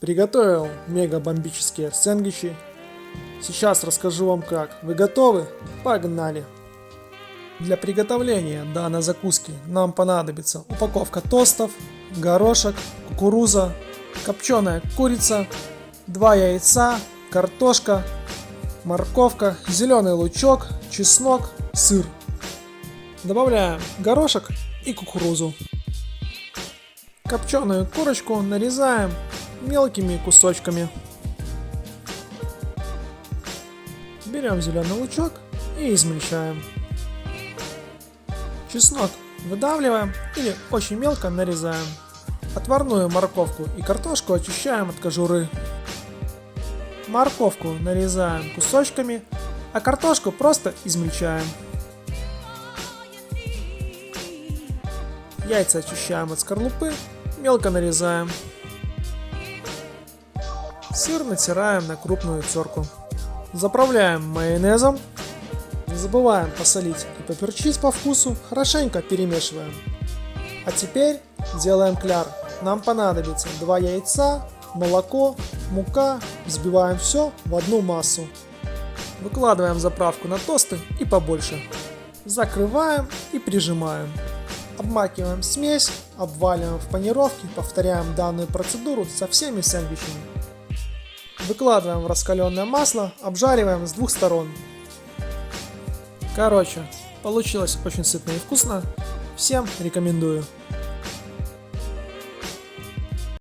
Приготовил мега бомбические сэндвичи. Сейчас расскажу вам как. Вы готовы? Погнали! Для приготовления данной закуски нам понадобится упаковка тостов, горошек, кукуруза, копченая курица, 2 яйца, картошка, морковка, зеленый лучок, чеснок, сыр. Добавляем горошек и кукурузу. Копченую курочку нарезаем мелкими кусочками. Берем зеленый лучок и измельчаем. Чеснок выдавливаем или очень мелко нарезаем. Отварную морковку и картошку очищаем от кожуры. Морковку нарезаем кусочками, а картошку просто измельчаем. Яйца очищаем от скорлупы, мелко нарезаем. Сыр натираем на крупную терку. Заправляем майонезом. Не забываем посолить и поперчить по вкусу, хорошенько перемешиваем. А теперь делаем кляр. Нам понадобится 2 яйца, молоко, мука, взбиваем все в одну массу. Выкладываем заправку на тосты и побольше. Закрываем и прижимаем. Обмакиваем смесь, обваливаем в панировке, повторяем данную процедуру со всеми сэндвичами. Выкладываем в раскаленное масло, обжариваем с 2 сторон. Короче, получилось очень сытно и вкусно. Всем рекомендую.